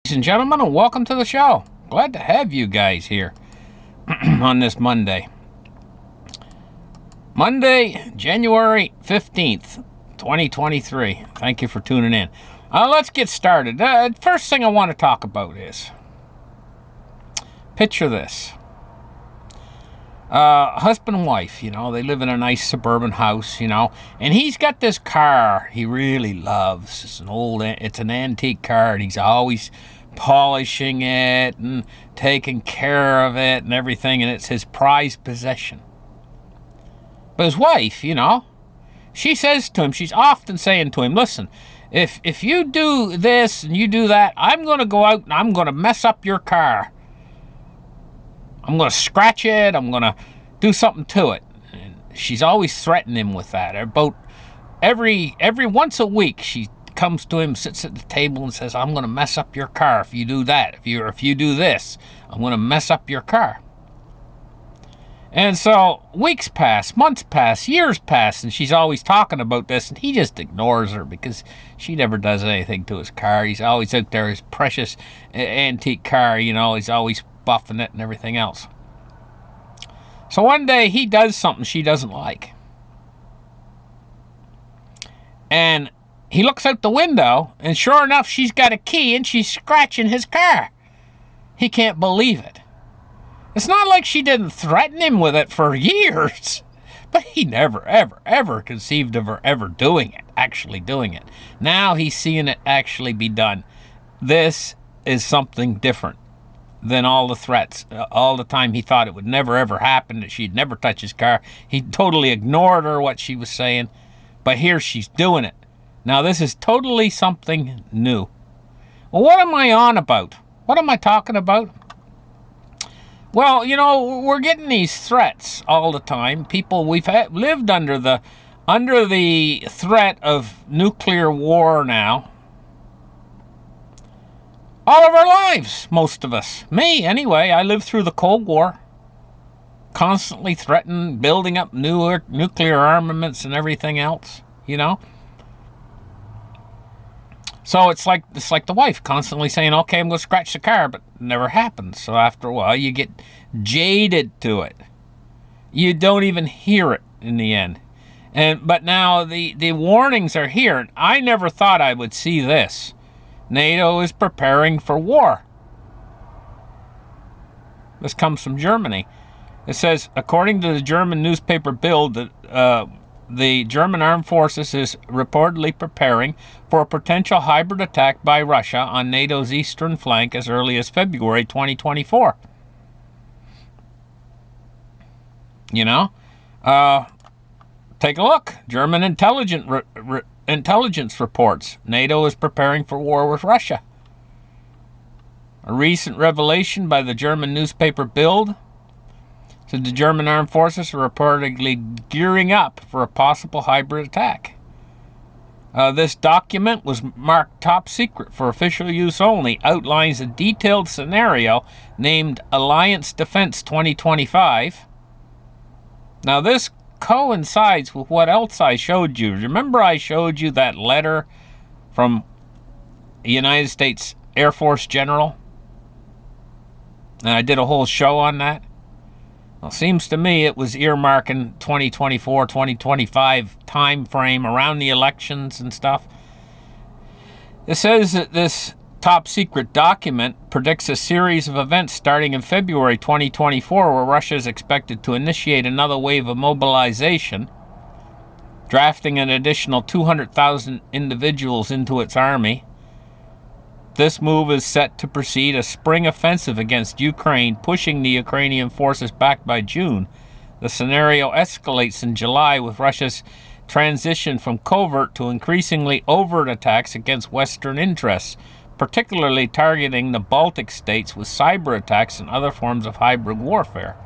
Ladies and gentlemen, and welcome to the show. Glad to have you guys here on this Monday. Monday, January 15th, 2023. Thank you for tuning in. Let's get started. First thing I want to talk about is, picture this. Husband and wife, they live in a nice suburban house, and he's got this car he really loves. It's an antique car, and he's always polishing it and taking care of it and everything, and it's his prized possession. But his wife, she says to him, she's often saying to him, listen, if you do this and you do that, I'm going to go out and I'm going to mess up your car. I'm going to scratch it. I'm going to do something to it. And she's always threatening him with that. About every once a week, she comes to him, sits at the table and says, I'm going to mess up your car if you do that. If you do this, I'm going to mess up your car. And so weeks pass, months pass, years pass, and she's always talking about this, and he just ignores her because she never does anything to his car. He's always out there, his precious antique car, he's always buffing it and everything else. So one day he does something she doesn't like. And he looks out the window, and sure enough, she's got a key, and she's scratching his car. He can't believe it. It's not like she didn't threaten him with it for years, but he never, ever, ever conceived of her ever doing it, actually doing it. Now he's seeing it actually be done. This is something different than all the threats. All the time he thought it would never, ever happen, that she'd never touch his car. He totally ignored her, what she was saying, but here she's doing it. Now, this is totally something new. Well, what am I on about? What am I talking about? Well, we're getting these threats all the time. People, we've lived under the threat of nuclear war now. All of our lives, most of us. Me, anyway, I lived through the Cold War. Constantly threatened, building up nuclear armaments and everything else, So it's like the wife constantly saying, okay, I'm going to scratch the car, but it never happens. So after a while, you get jaded to it. You don't even hear it in the end. But now the warnings are here. I never thought I would see this. NATO is preparing for war. This comes from Germany. It says, according to the German newspaper Bild, that the German armed forces is reportedly preparing for a potential hybrid attack by Russia on NATO's eastern flank as early as February 2024. Take a look. German intelligence reports NATO is preparing for war with Russia. A recent revelation by the German newspaper Bild said the German armed forces are reportedly gearing up for a possible hybrid attack. This document was marked top secret for official use only, outlines a detailed scenario named Alliance Defense 2025. Now this coincides with what else I showed you. Remember I showed you that letter from the United States Air Force General? And I did a whole show on that. Well, seems to me it was earmarking 2024, 2025 time frame around the elections and stuff. It says that this top secret document predicts a series of events starting in February 2024 where Russia is expected to initiate another wave of mobilization, drafting an additional 200,000 individuals into its army. This move is set to precede a spring offensive against Ukraine, pushing the Ukrainian forces back by June. The scenario escalates in July with Russia's transition from covert to increasingly overt attacks against Western interests, particularly targeting the Baltic states with cyber attacks and other forms of hybrid warfare.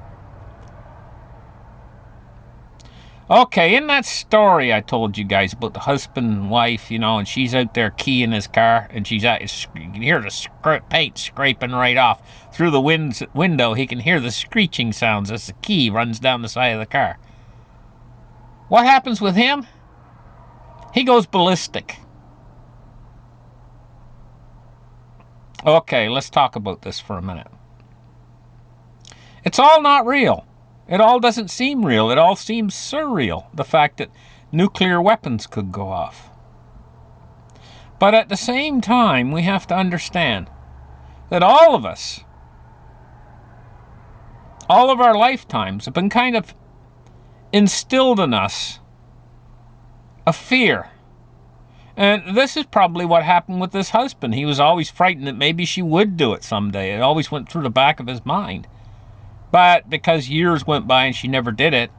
Okay, in that story I told you guys about the husband and wife, and she's out there keying his car, and you can hear the paint scraping right off. Through the window, he can hear the screeching sounds as the key runs down the side of the car. What happens with him? He goes ballistic. Okay, let's talk about this for a minute. It's all not real. It all doesn't seem real. It all seems surreal, the fact that nuclear weapons could go off. But at the same time, we have to understand that all of us, all of our lifetimes, have been kind of instilled in us a fear. And this is probably what happened with this husband. He was always frightened that maybe she would do it someday. It always went through the back of his mind. But because years went by and she never did it,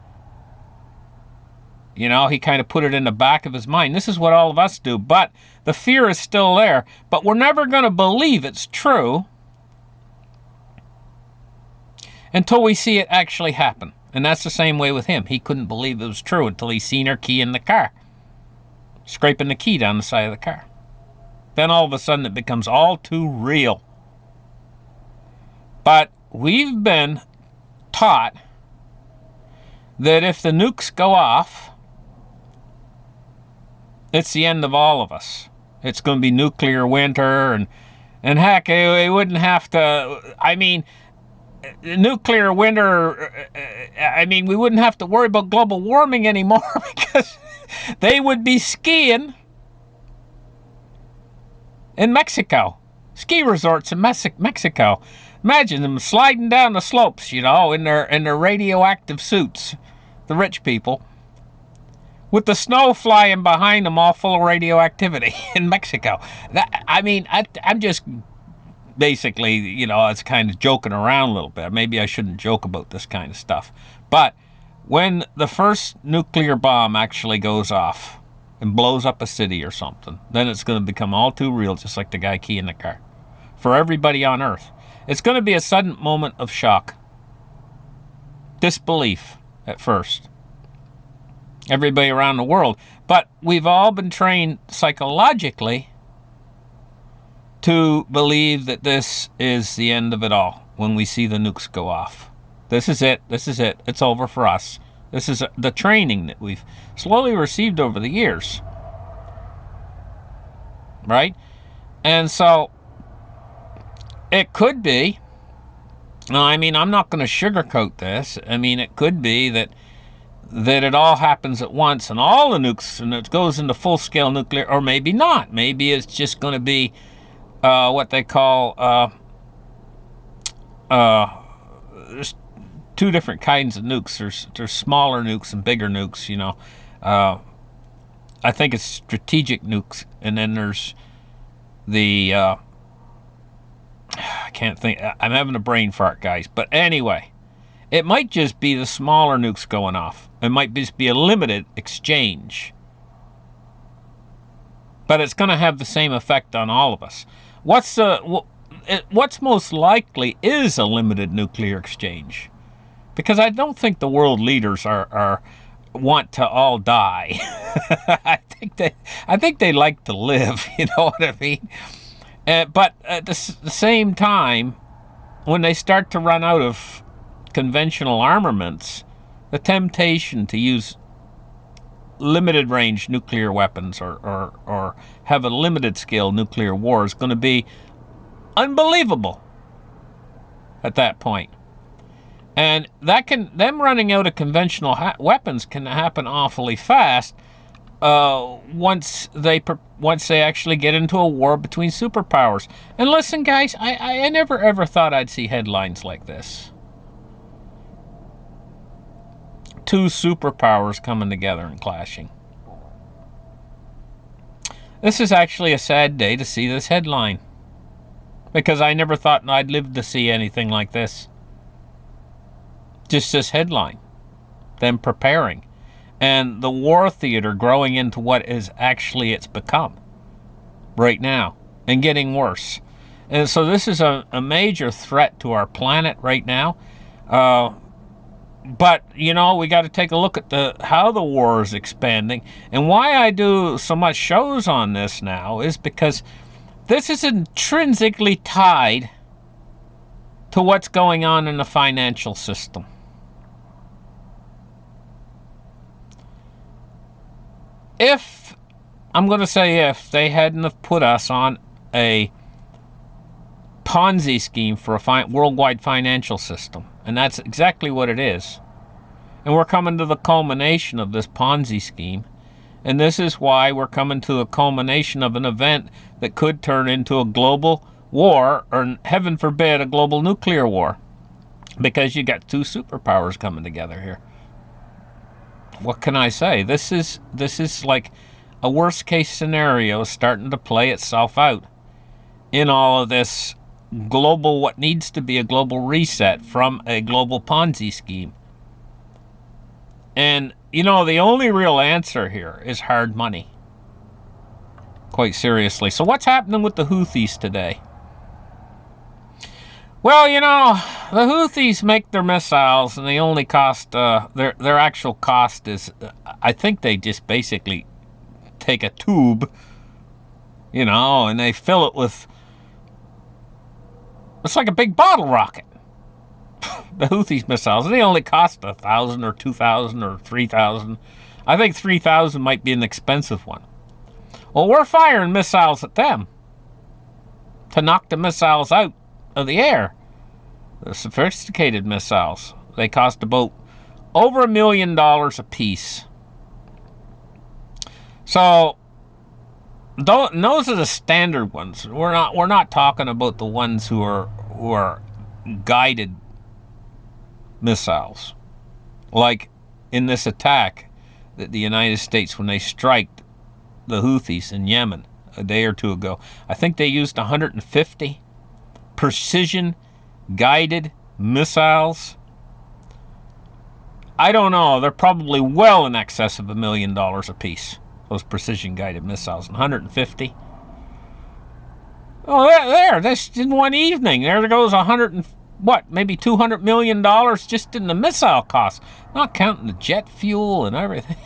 he kind of put it in the back of his mind. This is what all of us do. But the fear is still there. But we're never going to believe it's true until we see it actually happen. And that's the same way with him. He couldn't believe it was true until he seen her key in the car, scraping the key down the side of the car. Then all of a sudden it becomes all too real. But we've been taught that if the nukes go off, it's the end of all of us. It's going to be nuclear winter, and heck, it wouldn't have to. Nuclear winter. We wouldn't have to worry about global warming anymore because they would be skiing in Mexico, ski resorts in Mexico. Imagine them sliding down the slopes, in their radioactive suits, the rich people, with the snow flying behind them, all full of radioactivity in Mexico. I'm just basically, it's kind of joking around a little bit. Maybe I shouldn't joke about this kind of stuff. But when the first nuclear bomb actually goes off and blows up a city or something, then it's going to become all too real, just like the guy keying the car. For everybody on Earth. It's going to be a sudden moment of shock. Disbelief at first. Everybody around the world. But we've all been trained psychologically to believe that this is the end of it all when we see the nukes go off. This is it. This is it. It's over for us. This is the training that we've slowly received over the years. Right? And so it could be, I'm not going to sugarcoat this. It could be that it all happens at once and all the nukes, and it goes into full-scale nuclear, or maybe not. Maybe it's just going to be what they call, there's two different kinds of nukes. There's smaller nukes and bigger nukes, I think it's strategic nukes, and then there's the, I can't think. I'm having a brain fart, guys. But anyway, it might just be the smaller nukes going off. It might just be a limited exchange. But it's going to have the same effect on all of us. What's most likely is a limited nuclear exchange. Because I don't think the world leaders want to all die. I think they like to live, you know what I mean? But at the same time, when they start to run out of conventional armaments, the temptation to use limited range nuclear weapons or have a limited scale nuclear war is going to be unbelievable at that point. And them running out of conventional weapons can happen awfully fast once they actually get into a war between superpowers. And listen, guys, I never ever thought I'd see headlines like this. Two superpowers coming together and clashing. This is actually a sad day to see this headline, because I never thought I'd live to see anything like this. Just this headline. Them preparing. And the war theater growing into what is actually it's become right now, and getting worse. And so this is a major threat to our planet right now. But, we got to take a look at how the war is expanding. And why I do so much shows on this now is because this is intrinsically tied to what's going on in the financial system. If they hadn't have put us on a Ponzi scheme for a worldwide financial system. And that's exactly what it is. And we're coming to the culmination of this Ponzi scheme. And this is why we're coming to the culmination of an event that could turn into a global war, or heaven forbid, a global nuclear war. Because you got two superpowers coming together here. What can I say? This is like a worst case scenario starting to play itself out in all of this global, what needs to be a global reset from a global Ponzi scheme. And, you know, the only real answer here is hard money. Quite seriously. So what's happening with the Houthis today? Well, you know, the Houthis make their missiles, and they only cost, their actual cost is, I think they just basically take a tube, you know, and they fill it with, it's like a big bottle rocket. The Houthis missiles, they only cost 1,000 or 2,000 or 3,000. I think 3,000 might be an expensive one. Well, we're firing missiles at them to knock the missiles out of the air. The sophisticated missiles, they cost about over $1 million a piece. So those are the standard ones. We're not talking about the ones who are guided missiles, like in this attack that the United States, when they striked the Houthis in Yemen a day or two ago, I think they used 150 precision guided missiles. I don't know, they're probably well in excess of $1 million a piece, those precision guided missiles. 150. Oh, there, that's in one evening. There goes maybe $200 million just in the missile costs, not counting the jet fuel and everything.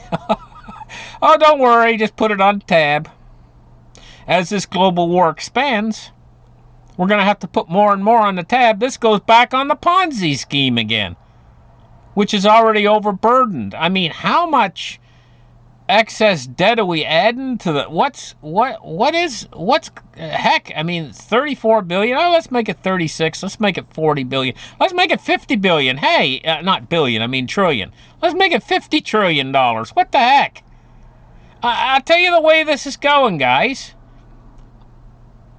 Oh, don't worry, just put it on tab. As this global war expands, we're going to have to put more and more on the tab. This goes back on the Ponzi scheme again, which is already overburdened. I mean, how much excess debt are we adding to the, heck, I mean, 34 billion. Oh, let's make it 36. Let's make it 40 billion. Let's make it 50 billion. Hey, not billion, I mean trillion. Let's make it $50 trillion. What the heck? I'll tell you the way this is going, guys.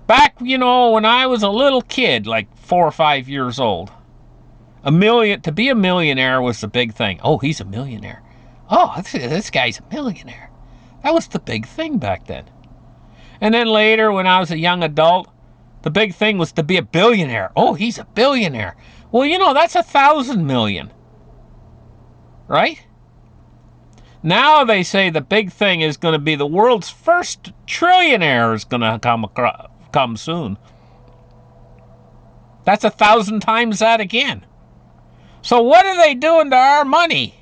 Back, you know, when I was a little kid, like 4 or 5 years old, to be a millionaire was the big thing. Oh, he's a millionaire. Oh, this guy's a millionaire. That was the big thing back then. And then later, when I was a young adult, the big thing was to be a billionaire. Oh, he's a billionaire. Well, you know, that's 1,000 million. Right? Now they say the big thing is going to be the world's first trillionaire is going to come soon. That's 1,000 times that again. So what are they doing to our money?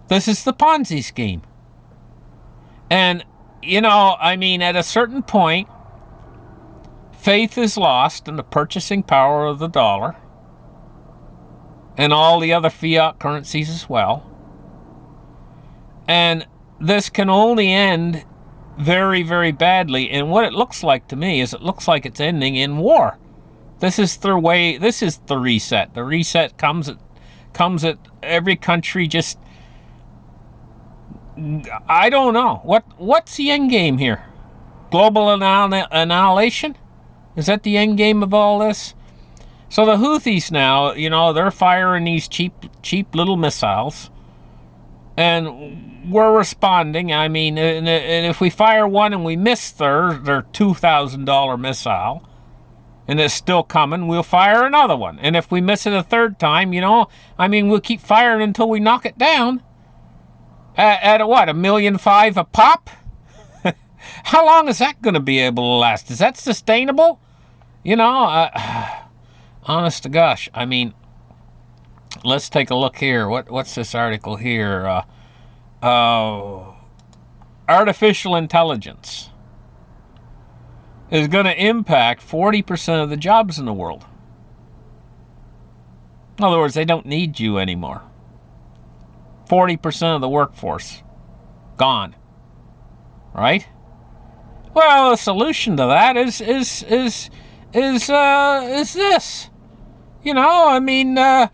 This is the Ponzi scheme. And, you know, I mean, at a certain point, faith is lost in the purchasing power of the dollar and all the other fiat currencies as well. And this can only end very, very badly. And what it looks like to me is it looks like it's ending in war. This is the reset. The reset comes at every country just, I don't know. What's the end game here? Global annihilation? Is that the end game of all this? So the Houthis now, you know, they're firing these cheap little missiles, and we're responding. I mean, and if we fire one and we miss their $2,000 missile, and it's still coming, we'll fire another one. And if we miss it a third time, you know, I mean, we'll keep firing until we knock it down. At what, $1.5 million a pop? How long is that going to be able to last? Is that sustainable? You know, honest to gosh, I mean, let's take a look here. What's this article here? Artificial intelligence is going to impact 40% of the jobs in the world. In other words, they don't need you anymore. 40% of the workforce gone. Right? Well, the solution to that is this. You know, I mean, let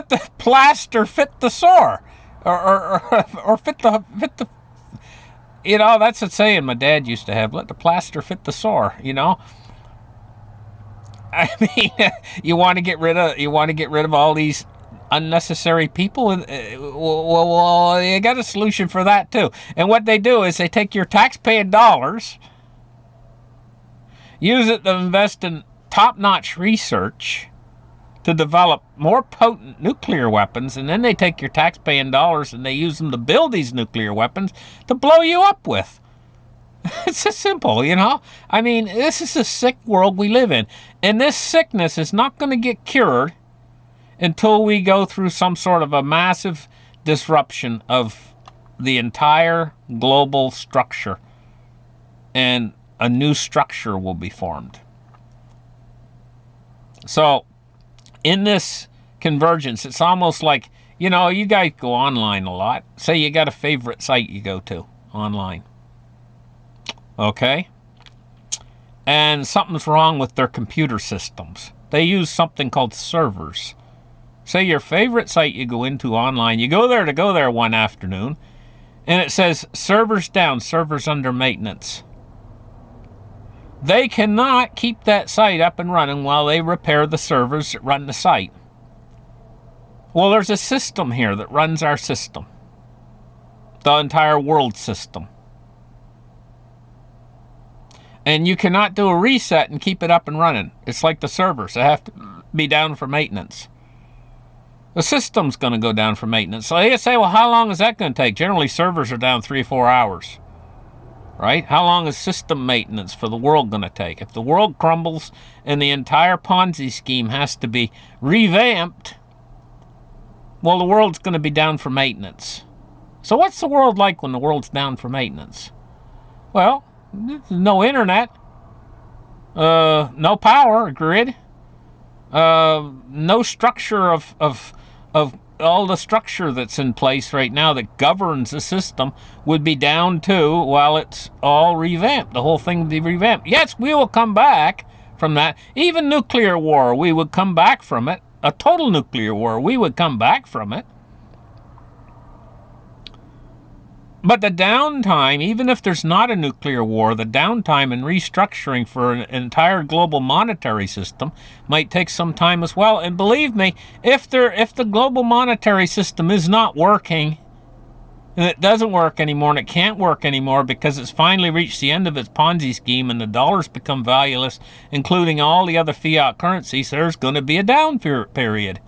the plaster fit the sore, or fit the. You know, that's a saying my dad used to have. Let the plaster fit the sore. You know. I mean, you want to get rid of all these unnecessary people. Well, you got a solution for that too. And what they do is they take your tax-paying dollars, use it to invest in top-notch research to develop more potent nuclear weapons, and then they take your tax-paying dollars and they use them to build these nuclear weapons to blow you up with. It's just simple, you know? I mean, this is a sick world we live in. And this sickness is not going to get cured until we go through some sort of a massive disruption of the entire global structure. And a new structure will be formed. So, in this convergence, it's almost like, you know, you guys go online a lot. Say you got a favorite site you go to online. Okay? And something's wrong with their computer systems. They use something called servers. Say your favorite site you go into online, you go there one afternoon, and it says servers down, servers under maintenance. They cannot keep that site up and running while they repair the servers that run the site. Well, there's a system here that runs our system. The entire world system. And you cannot do a reset and keep it up and running. It's like the servers. They have to be down for maintenance. The system's going to go down for maintenance. So you say, well, how long is that going to take? Generally, servers are down 3 or 4 hours. Right? How long is system maintenance for the world going to take? If the world crumbles and the entire Ponzi scheme has to be revamped, well, the world's going to be down for maintenance. So what's the world like when the world's down for maintenance? Well, no internet, no power grid, no structure of all the structure that's in place right now that governs the system would be down too while it's all revamped. The whole thing would be revamped. Yes, we will come back from that. Even nuclear war, we would come back from it. A total nuclear war, we would come back from it. But the downtime, even if there's not a nuclear war, the downtime and restructuring for an entire global monetary system might take some time as well. And believe me, if the global monetary system is not working, and it doesn't work anymore, and it can't work anymore because it's finally reached the end of its Ponzi scheme and the dollars become valueless, including all the other fiat currencies, there's going to be a down period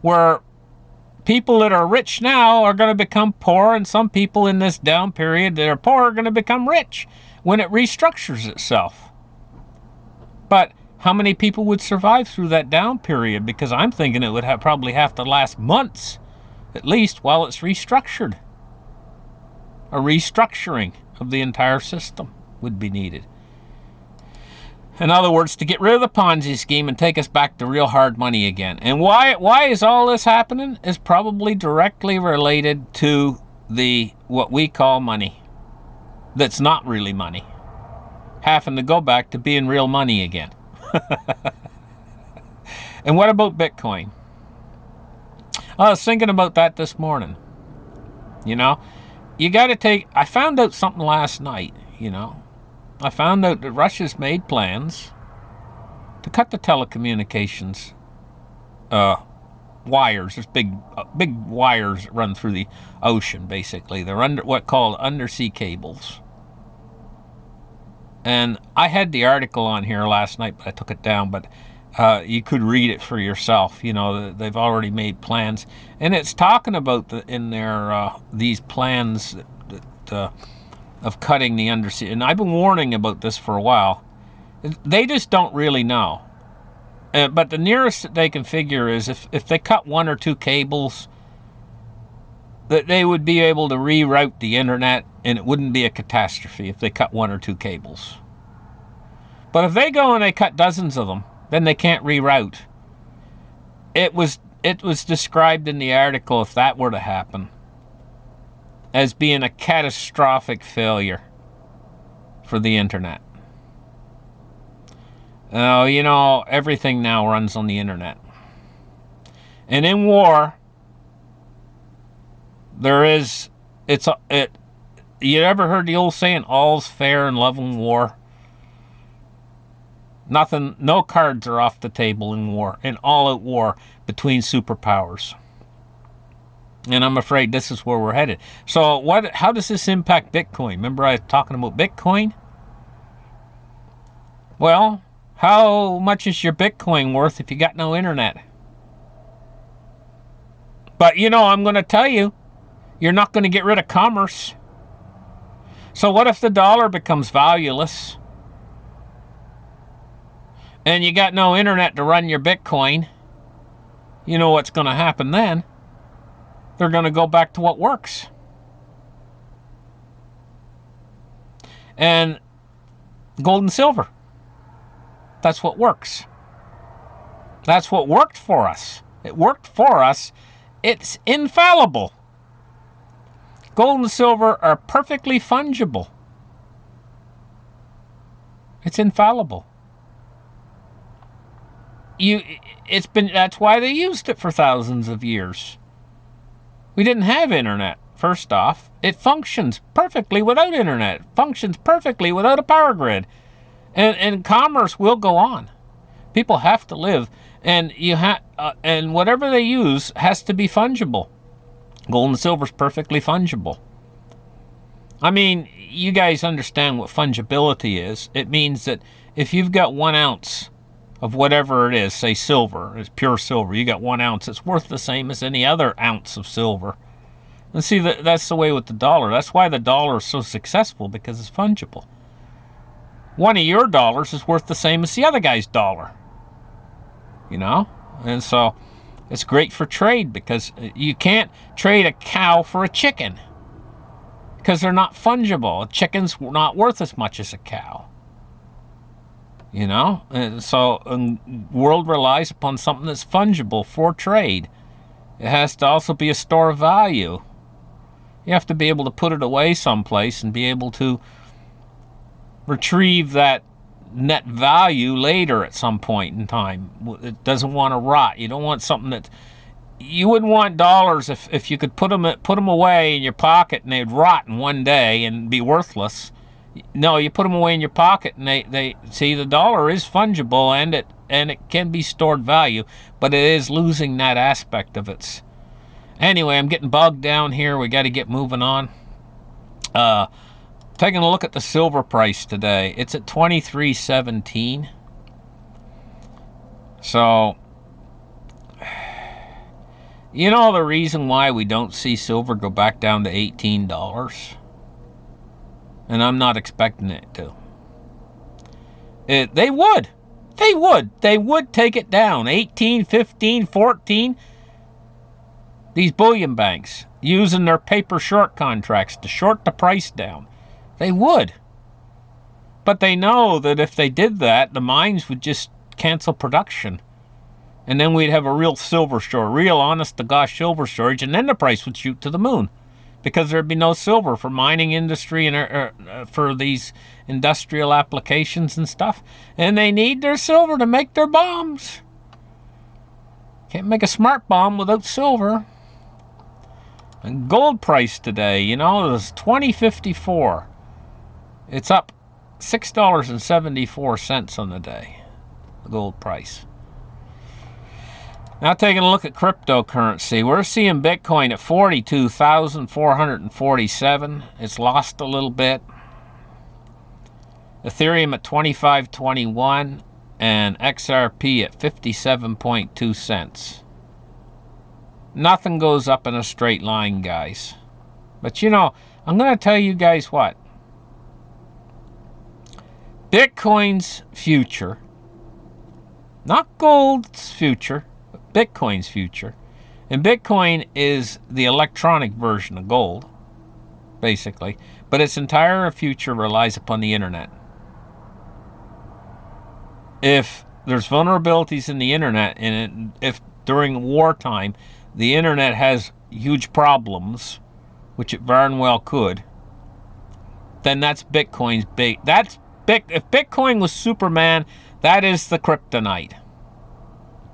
where people that are rich now are going to become poor, and some people in this down period that are poor are going to become rich when it restructures itself. But how many people would survive through that down period? Because I'm thinking it would probably have to last months, at least, while it's restructured. A restructuring of the entire system would be needed. In other words, to get rid of the Ponzi scheme and take us back to real hard money again. And why is all this happening? Is probably directly related to what we call money. That's not really money. Having to go back to being real money again. And what about Bitcoin? I was thinking about that this morning. You know, you got to I found out something last night, you know. I found out that Russia's made plans to cut the telecommunications wires. There's big wires that run through the ocean, basically. They're called undersea cables. And I had the article on here last night, but I took it down. But you could read it for yourself. You know, they've already made plans, and it's talking about these plans that of cutting the undersea. And I've been warning about this for a while. They just don't really know. But the nearest that they can figure is if they cut 1 or 2 cables, that they would be able to reroute the internet, and it wouldn't be a catastrophe if they cut 1 or 2 cables. But if they go and they cut dozens of them, then they can't reroute. It was described in the article, if that were to happen, as being a catastrophic failure for the internet. Oh, you know, everything now runs on the internet. And in war, you ever heard the old saying, all's fair in love and war? Nothing, no cards are off the table in war, in all-out war between superpowers. And I'm afraid this is where we're headed. So how does this impact Bitcoin? Remember I was talking about Bitcoin? Well, how much is your Bitcoin worth if you got no internet? But you know, I'm going to tell you, you're not going to get rid of commerce. So what if the dollar becomes valueless? And you got no internet to run your Bitcoin? You know what's going to happen then? They're going to go back to what works. And gold and silver. That's what works. That's what worked for us. It worked for us. It's infallible. Gold and silver are perfectly fungible. It's infallible. That's why they used it for thousands of years. We didn't have internet, first off. It functions perfectly without internet. It functions perfectly without a power grid. And commerce will go on. People have to live, and and whatever they use has to be fungible. Gold and silver is perfectly fungible. I mean, you guys understand what fungibility is. It means that if you've got 1 ounce of whatever it is, say silver, it's pure silver, you got 1 ounce, it's worth the same as any other ounce of silver. And see, that's the way with the dollar. That's why the dollar is so successful, because it's fungible. One of your dollars is worth the same as the other guy's dollar. You know? And so it's great for trade, because you can't trade a cow for a chicken, because they're not fungible. A chicken's not worth as much as a cow. You know? And so the world relies upon something that's fungible for trade. It has to also be a store of value. You have to be able to put it away someplace and be able to retrieve that net value later at some point in time. It doesn't want to rot. You don't want something that... You wouldn't want dollars if you could put them away in your pocket and they'd rot in one day and be worthless. No, you put them away in your pocket, and they see, the dollar is fungible, and it can be stored value, but it is losing that aspect of its. Anyway, I'm getting bogged down here. We got to get moving on. Taking a look at the silver price today, it's at $23.17. So, you know the reason why we don't see silver go back down to $18? And I'm not expecting it to. They would take it down. 18, 15, 14. These bullion banks using their paper short contracts to short the price down. They would. But they know that if they did that, the mines would just cancel production. And then we'd have a real silver shortage, real honest-to-gosh silver shortage, and then the price would shoot to the moon. Because there'd be no silver for mining industry and for these industrial applications and stuff. And they need their silver to make their bombs. Can't make a smart bomb without silver. And gold price today, you know, is $20.54. It's up $6.74 on the day, the gold price. Now taking a look at cryptocurrency, we're seeing Bitcoin at 42,447. It's lost a little bit. Ethereum at 25.21 and XRP at 57.2 cents. Nothing goes up in a straight line, guys. But you know, I'm going to tell you guys what. Bitcoin's future, not gold's future, Bitcoin's future. And Bitcoin is the electronic version of gold, basically. But its entire future relies upon the internet. If there's vulnerabilities in the internet, and if during wartime the internet has huge problems, which it darn well could, then that's Bitcoin's big. If Bitcoin was Superman, that is the kryptonite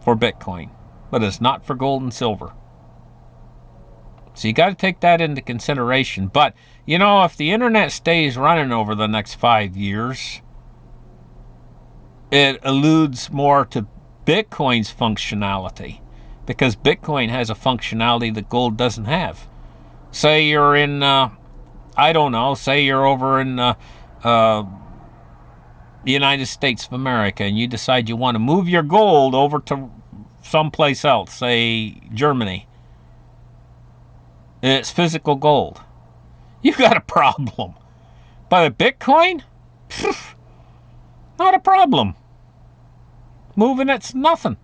for Bitcoin, but it's not for gold and silver. So you got to take that into consideration. But, you know, if the internet stays running over the next 5 years, it alludes more to Bitcoin's functionality, because Bitcoin has a functionality that gold doesn't have. Say you're in, I don't know, say you're over in the United States of America, and you decide you want to move your gold over to someplace else, say Germany. It's physical gold. You got a problem. But a Bitcoin? Pfft, not a problem. Moving it's nothing,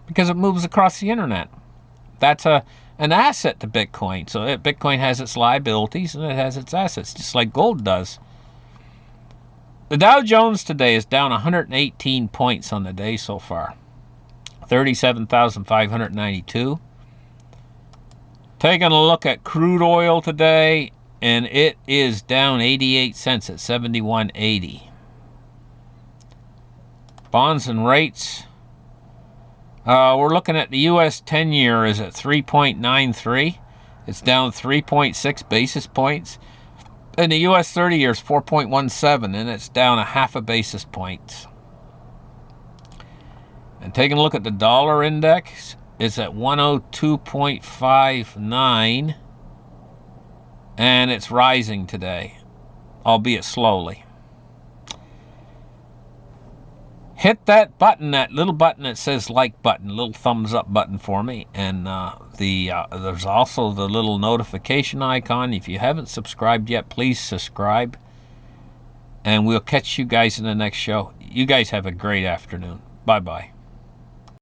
because it moves across the internet. That's an asset to Bitcoin. So Bitcoin has its liabilities and it has its assets, just like gold does. The Dow Jones today is down 118 points on the day so far. 37,592. Taking a look at crude oil today, and it is down 88 cents at 71.80. Bonds and rates. We're looking at the U.S. 10-year is at 3.93. It's down 3.6 basis points. And the U.S. 30-year is 4.17, and it's down a half a basis point. And taking a look at the dollar index, it's at 102.59, and it's rising today, albeit slowly. Hit that button, that little button that says like button, little thumbs up button for me. And there's also the little notification icon. If you haven't subscribed yet, please subscribe. And we'll catch you guys in the next show. You guys have a great afternoon. Bye-bye.